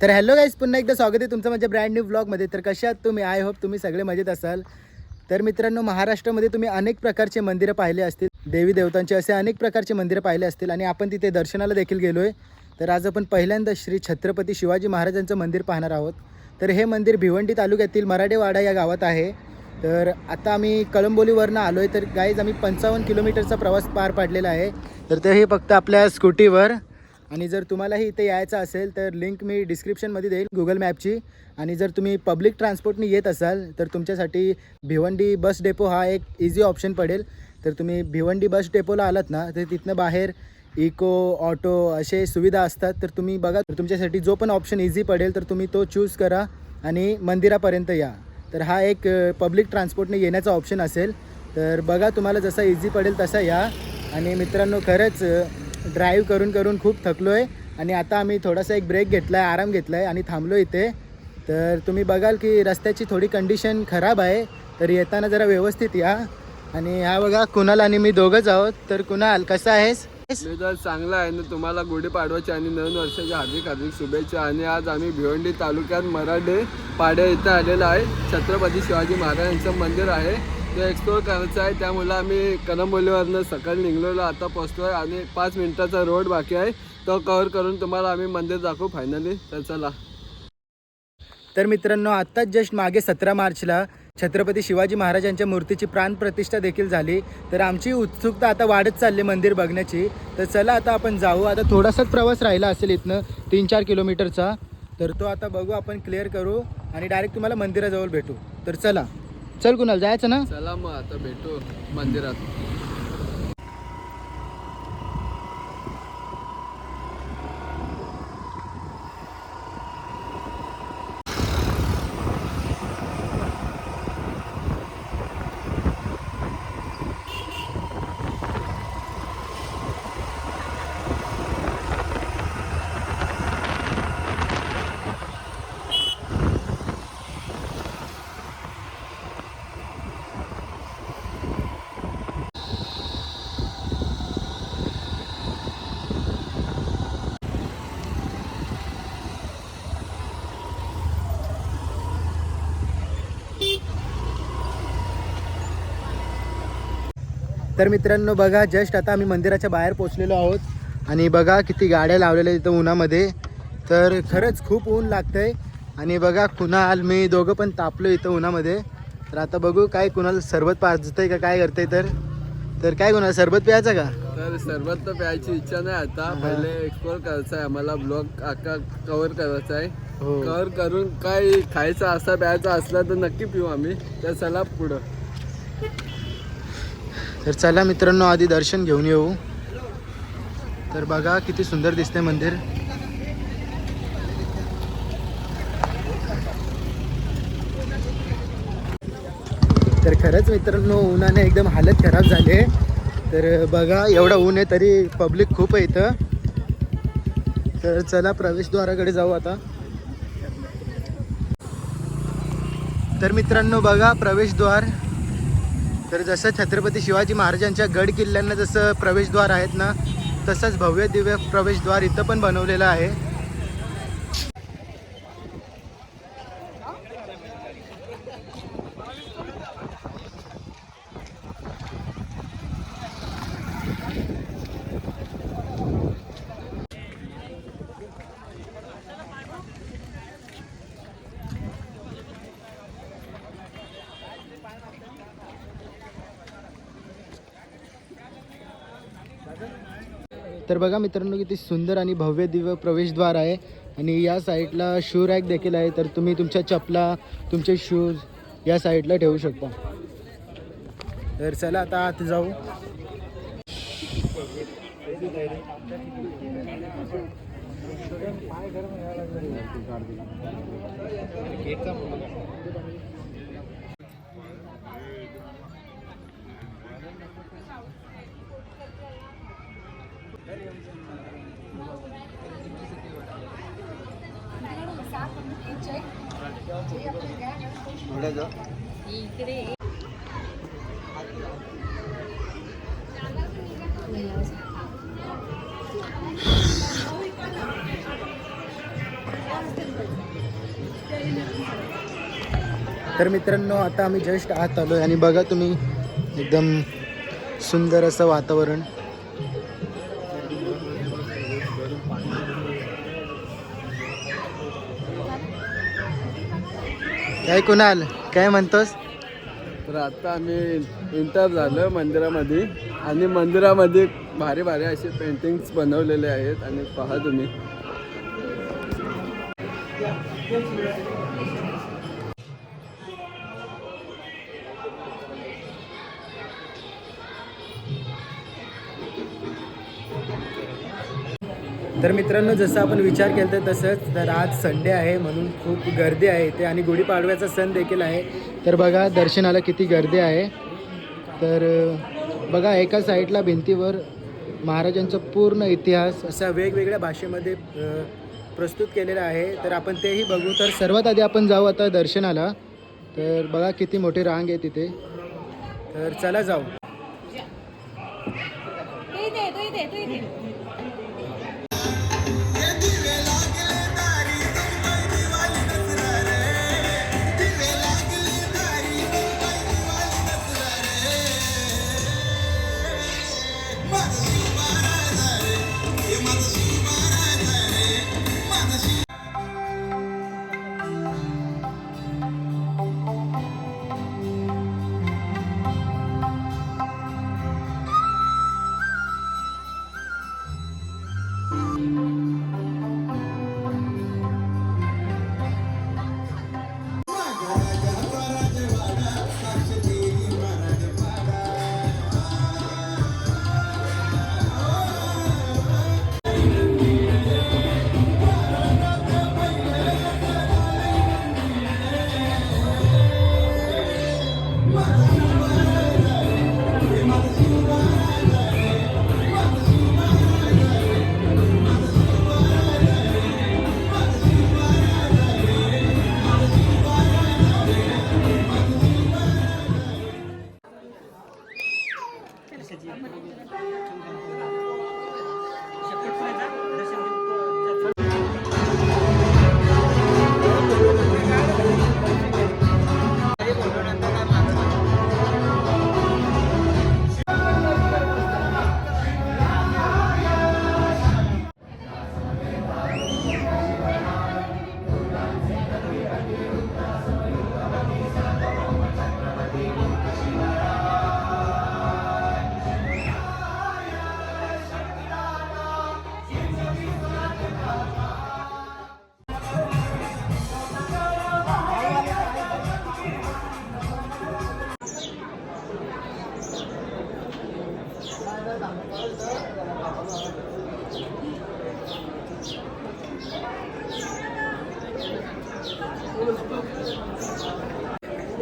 तर hello guys, पुन्हा एकदा स्वागत आहे तुमचं माझ्या ब्रँड न्यू व्लॉगमध्ये. तर कशा आहात तुम्ही? आय होप तुम्ही सगळे मजेत असाल. तर मित्रांनो, महाराष्ट्रामध्ये तुम्ही अनेक प्रकारचे मंदिरं पाहिले असतील, देवी देवतांचे असे अनेक प्रकारचे मंदिरं पाहिले असतील आणि आपण तिथे दर्शनाला देखील गेलो आहे. तर आज आपण पहिल्यांदा श्री छत्रपती शिवाजी महाराजांचं मंदिर पाहणार आहोत. तर हे मंदिर भिवंडी तालुक्यातील मराठेवाडा या गावात आहे. तर आता आम्ही कळंबोलीवरनं आलो आहे. तर गाईज आम्ही 55 किलोमीटरचा प्रवास पार पाडलेला आहे. तर ते हे फक्त आपल्या स्कूटीवर. आणि जर तुम्हालाही इथे यायचं असेल तर लिंक मी डिस्क्रिप्शनमध्ये देईल गुगल मॅपची. आणि जर तुम्ही पब्लिक ट्रान्सपोर्टने येत असाल तर तुमच्यासाठी भिवंडी बस डेपो हा एक इझी ऑप्शन पडेल. तर तुम्ही भिवंडी बस डेपोला आलात ना, तर तिथनं बाहेर इको ऑटो असे सुविधा असतात. तर तुम्ही बघा, तर तुमच्यासाठी जो पण ऑप्शन इझी पडेल तर तुम्ही तो चूज करा आणि मंदिरापर्यंत या. तर हा एक पब्लिक ट्रान्सपोर्टने येण्याचा ऑप्शन असेल. तर बघा, तुम्हाला जसा इझी पडेल तसा या. आणि मित्रांनो, खरंच ड्राईव्ह करून करून खूप थकलो आहे आणि आता आम्ही थोडासा एक ब्रेक घेतला आहे, आराम घेतला आहे आणि थांबलो इथे. तर तुम्ही बघाल की रस्त्याची थोडी कंडिशन खराब आहे. तर येताना जरा व्यवस्थित या. आणि हा बघा, कुणाल आणि मी दोघंच आहोत. तर कुणाल, कसा आहेस? मी तर चांगला आहे ना. तुम्हाला गुढीपाडवाच्या आणि नवीन वर्षाच्या हार्दिक हार्दिक शुभेच्छा. आणि आज आम्ही भिवंडी तालुक्यात मराठे पाड्या इथं आलेलो आहे. छत्रपती शिवाजी महाराजांचं मंदिर आहे, ते एक्सप्लोर करायचं आहे. त्यामुळे आम्ही कळंबोलीवरनं सकाळी निघलेलो, आता पोहोचतो आहे आणि 5 मिनिटाचा रोड बाकी आहे. तो कव्हर करून तुम्हाला आम्ही मंदिर दाखवू फायनली. तर चला. तर मित्रांनो, आत्ताच जस्ट मागे 17 मार्चला छत्रपती शिवाजी महाराजांच्या मूर्तीची प्राणप्रतिष्ठा देखील झाली. तर आमची उत्सुकता आता वाढत चालली मंदिर बघण्याची. तर चला आता आपण जाऊ. आता थोडासाच प्रवास राहिला असेल इथनं 3-4 किलोमीटरचा. तर तो आता बघू, आपण क्लिअर करू आणि डायरेक्ट तुम्हाला मंदिराजवळ भेटू. तर चला, चल कुणाल, जायचं ना? चला मग आता भेटू मंदिरात. तर मित्रांनो बघा, जस्ट आता आम्ही मंदिराच्या बाहेर पोचलेलो आहोत आणि बघा किती गाड्या लावलेल्या इथं उन्हामध्ये. तर खरंच खूप ऊन लागतंय. आणि बघा, कुणाल मी दोघं पण तापलो इथं उन्हामध्ये. तर आता बघू काय कुणाल सरबत पाजतंय का काय करतंय. तर काय कुणाल, सरबत प्यायचं का? तर सरबत तर प्यायची इच्छा नाही आता. पहिले एक्सप्लोर करायचं आहे आम्हाला, ब्लॉग अख्खा कव्हर करायचा आहे. हो. कव्हर करून काय खायचं असा प्यायचा असला तर नक्की पिऊ आम्ही. तर चला पुढं. तर चला मित्रांनो, आधी दर्शन घेऊन येऊ. तर बघा किती सुंदर दिसते मंदिर. तर खरंच मित्रांनो, उन्हाने एकदम हालत खराब झाली आहे. तर बघा, एवढा ऊन आहे तरी पब्लिक खूप आहे इथं. तर चला प्रवेशद्वाराकडे जाऊ आता. तर मित्रांनो बघा, प्रवेशद्वार. तर जसं छत्रपती शिवाजी महाराजांच्या गड किल्ल्यांना जसं प्रवेशद्वार आहेत ना, तसंच भव्य दिव्य प्रवेशद्वार इथं पण बनवलेलं आहे. तर बघा मित्रांनो, किती सुंदर आणि भव्य दिव्य प्रवेशद्वार आहे. आणि या साईडला शू रॅक देखील आहे. तर तुम्ही तुमच्या चपला, तुमचे शूज या साईडला ठेवू शकता. तर चला आता आत जाऊ. तर मित्रांनो आता आम्ही जस्ट आत आलो आणि बघा तुम्ही एकदम सुंदर असं वातावरण. काय कुणाल काय म्हणतोस? तर आता आम्ही एंटर झालो मंदिरामध्ये आणि मंदिरामध्ये भारी भारी असे पेंटिंग्स बनवलेले आहेत आणि पहा तुम्ही. तर मित्रांनो जसं आपण विचार केला तर तसंच तर आज संडे आहे म्हणून खूप गर्दी आहे इथे आणि गुढीपाडव्याचा सण देखील आहे. तर बघा दर्शनाला किती गर्दी आहे. तर बघा एका साईडला भिंतीवर महाराजांचा पूर्ण इतिहास असा वेगवेगळ्या भाषेमध्ये प्रस्तुत केलेला आहे. तर आपण तेही बघू. तर सर्वात आधी आपण जाऊ आता दर्शनाला. तर बघा किती मोठी रांग आहे तिथे. तर चला जाऊ.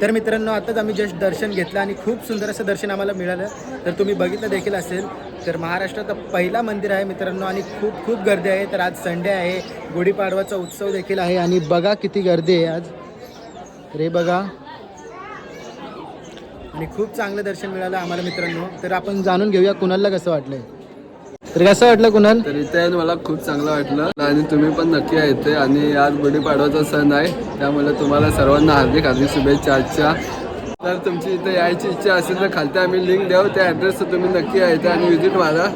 तर मित्रांनो आताच आम्ही जस्ट दर्शन घेतलं आणि खूप सुंदर असं दर्शन आम्हाला मिळालं. तर तुम्ही बघितलं देखील असेल. तर महाराष्ट्राचा पहिला मंदिर आहे मित्रांनो आणि खूप खूप गर्दी आहे. तर आज संडे आहे, गुढीपाडवाचा उत्सव देखील आहे आणि बघा किती गर्दी आहे आज. तर हे बघा आणि खूप चांगलं दर्शन मिळालं आम्हाला मित्रांनो. तर आपण जाणून घेऊया कुणालला कसं वाटलंय. तर कसं वाटलं कुणाल? तर इथे येऊन मला खूप चांगलं वाटलं आणि तुम्ही पण नक्की आहे इथे. आणि आज गुढीपाडवाचा सण आहे त्यामुळे तुम्हाला सर्वांना हार्दिक हार्दिक शुभेच्छा आजच्या. तर तुमची इथे यायची इच्छा असेल तर खालती आम्ही लिंक देऊ, त्या ॲड्रेसवर तुम्ही नक्की आहे इथे आणि व्हिजिट मारा.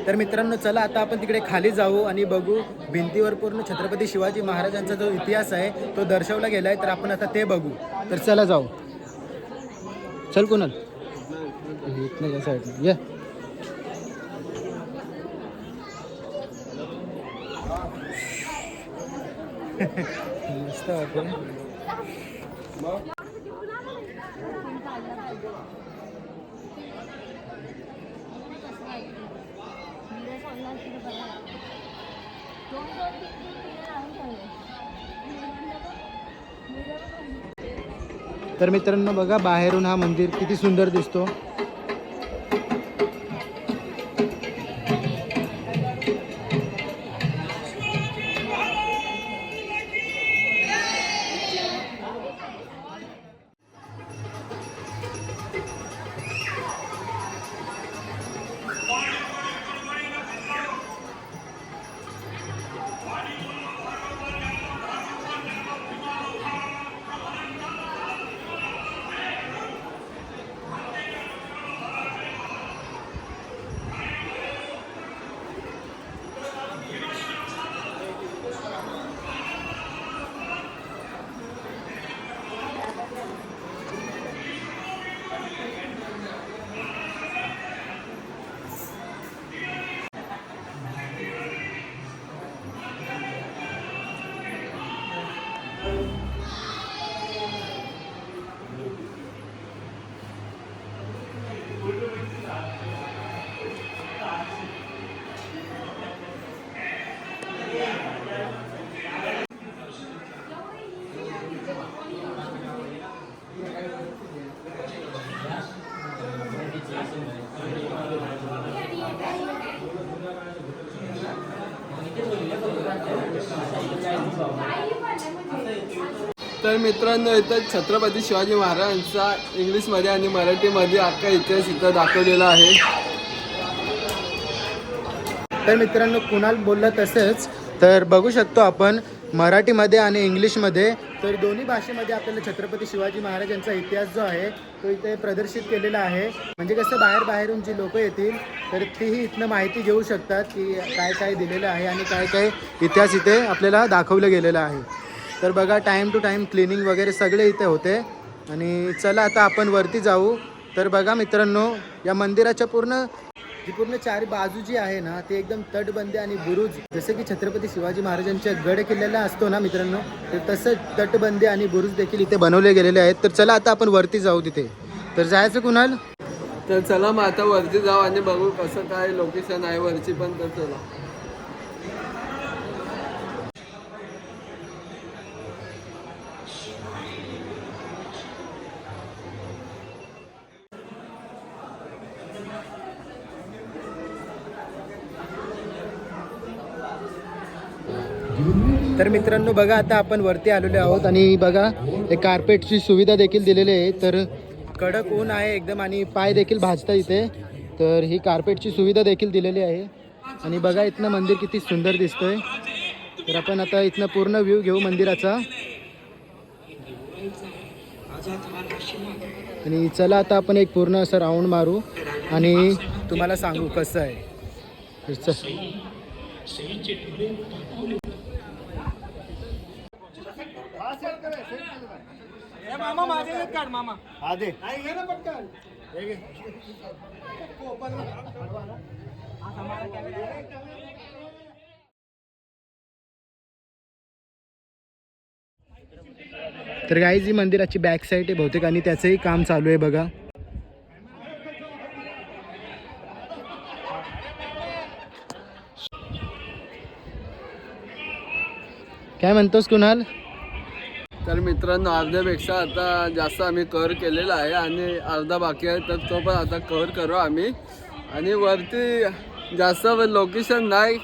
तर मित्रांनो चला आता आपण तिकडे खाली जाऊ आणि बघू भिंतीवर पूर्ण छत्रपती शिवाजी महाराजांचा जो इतिहास आहे तो दर्शवला गेला आहे. तर आपण आता ते बघू. तर चला जाऊ. चल कुणाल इथनं कसं वाटलं ये. मस्त वाटतं. तर मित्रांनो बघा बाहेरून हा मंदिर किती सुंदर दिसतो. तर मित्रांनो इथं छत्रपती शिवाजी महाराजांचा इंग्लिशमध्ये आणि मराठीमध्ये अख्खा इतिहास इथं दाखवलेला आहे. तर मित्रांनो कुणाल बोललं तसंच तर बघू शकतो आपण मराठीमध्ये आणि इंग्लिशमध्ये तर दोन्ही भाषेमध्ये आपल्याला छत्रपती शिवाजी महाराजांचा इतिहास जो आहे तो इथे प्रदर्शित केलेला आहे. म्हणजे कसं बाहेरून जी लोक येतील तर तीही इथनं माहिती घेऊ शकतात की काय काय दिलेलं आहे आणि काय काय इतिहास इथे आपल्याला दाखवलं गेलेलं आहे. तर बघा टाईम टू टाईम क्लिनिंग वगैरे सगळे इथे होते. आणि चला आता आपण वरती जाऊ. तर बघा मित्रांनो या मंदिराच्या पूर्ण चारी बाजू जी आहे ना ती एकदम तटबंदी आणि बुरुज जसं की छत्रपती शिवाजी महाराजांच्या गड किल्ल्याला असतो ना मित्रांनो तर तसंच तटबंदी आणि बुरुज देखील इथे बनवले गेलेले आहेत. तर चला आता आपण वरती जाऊ तिथे. तर जायचं कुणाल? तर चला मग आता वरती जाऊ आणि बघू कसं काय लोकेशन आहे वरची पण. तर चला. तर मित्रांनो बघा आता आपण वरती आलेलो आहोत आणि बघा एक कार्पेटची सुविधा देखील दिलेली आहे. तर कडक ऊन आहे एकदम आणि पाय देखील भाजतात इथे. तर ही कार्पेटची सुविधा देखील दिलेली आहे. आणि बघा इथनं मंदिर किती सुंदर दिसतंय. तर आपण आता इथनं पूर्ण व्ह्यू घेऊ मंदिराचा. आणि चला आता आपण एक पूर्ण असं राऊंड मारू आणि तुम्हाला सांगू कसं आहे. मामा माझे काढ मामा. आधे तर गाईज ही मंदिराची बॅक साईड आहे बहुतेक आणि त्याचंही काम चालू आहे बघा. काय म्हणतोस कुणाल? तर मित्रांनो अर्ध्यापेक्षा आता जास्त आम्ही कव्हर केलेला आहे आणि अर्धा बाकी आहे. तर तो पण आता कव्हर करू आम्ही. आणि वरती जास्त लोकेशन नाही.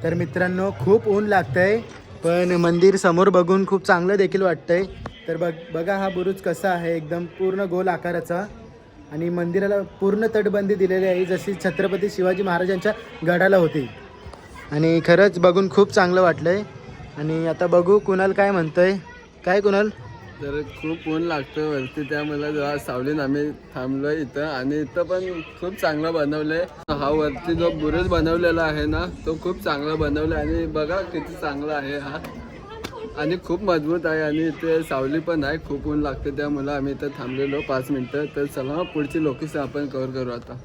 तर मित्रांनो खूप ऊन लागतंय पण मंदिर समोर बघून खूप चांगलं देखील वाटतंय. तर बघा हा बुरुज कसा आहे एकदम पूर्ण गोल आकाराचा आणि मंदिराला पूर्ण तटबंदी दिलेली आहे जशी छत्रपती शिवाजी महाराजांच्या गडाला होती. आणि खरंच बघून खूप चांगलं वाटलंय. आणि आता बघू कुणाल काय म्हणतंय. काय कुणाल? तर खूप ऊन लागतं वरती त्यामुळे जरा सावलीन आम्ही थांबलो इथं. आणि इथं पण खूप चांगलं बनवलंय. हा वरती जो बुरुज बनवलेला आहे ना तो खूप चांगला बनवला आणि बघा किती चांगला आहे हा आणि खूप मजबूत आहे. आणि इथे सावली पण आहे. खूप ऊन लागते त्यामुळे आम्ही इथं थांबलेलो 5 मिनटं. तर चला पुढची लोकेशन आपण कव्हर करू आता.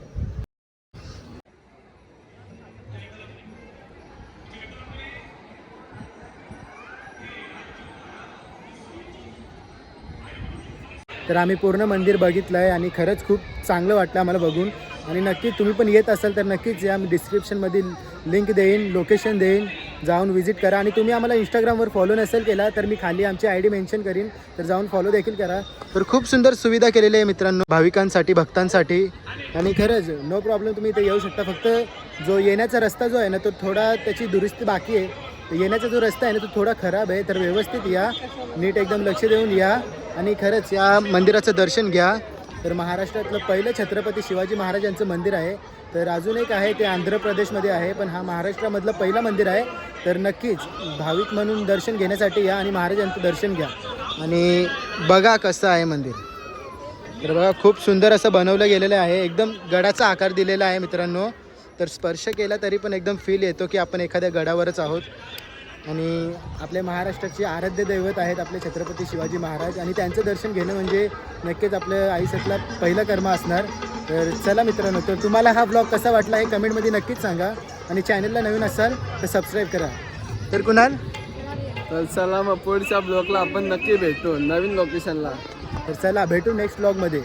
तर आम्ही पूर्ण मंदिर बघितलं आहे आणि खरंच खूप चांगलं वाटलं आम्हाला बघून. आणि नक्की तुम्ही पण येत असाल तर नक्कीच या. मी डिस्क्रिप्शनमध्ये लिंक देईन, लोकेशन देईन, जाऊन व्हिजिट करा. आणि तुम्ही आम्हाला इंस्टाग्रामवर फॉलो नसेल केला तर मी खाली आमची ID मेन्शन करीन, तर जाऊन फॉलो देखील करा. तर खूप सुंदर सुविधा केलेली आहे मित्रांनो भाविकांसाठी, भक्तांसाठी. आणि खरंच नो प्रॉब्लेम, तुम्ही इथे येऊ शकता. फक्त जो येण्याचा रस्ता जो आहे ना तो थोडा त्याची दुरुस्ती बाकी आहे. तर येण्याचा जो रस्ता आहे ना तो थोडा खराब आहे. तर व्यवस्थित या, नीट एकदम लक्ष देऊन या आणि खरंच या मंदिराचं दर्शन घ्या. तर महाराष्ट्रातलं पहिलं छत्रपती शिवाजी महाराजांचं मंदिर आहे. तर अजून एक आहे ते आंध्र प्रदेशमध्ये आहे, पण हा महाराष्ट्रामधलं पहिलं मंदिर आहे. तर नक्कीच भाविक म्हणून दर्शन घेण्यासाठी या आणि महाराजांचं दर्शन घ्या आणि बघा कसं आहे मंदिर. तर बघा खूप सुंदर असं बनवलं गेलेलं आहे. एकदम गडाचा आकार दिलेला आहे मित्रांनो. तर स्पर्श केला तरी पण एकदम फील येतो की आपण एखाद्या गडावरच आहोत. आणि आपल्या महाराष्ट्राचे आराध्य दैवत आहेत आपले छत्रपती शिवाजी महाराज, आणि त्यांचं दर्शन घेणं म्हणजे नक्कीच आपल्या आयुष्यातला पहिलं कर्म असणार. तर चला मित्रांनो, तर तुम्हाला हा ब्लॉग कसा वाटला हे कमेंटमध्ये नक्कीच सांगा. आणि चॅनलला नवीन असाल तर सबस्क्राईब करा. तर कुणाल, तर चला मग पुढच्या ब्लॉगला आपण नक्की भेटू नवीन लोकेशनला. तर चला भेटू नेक्स्ट ब्लॉगमध्ये.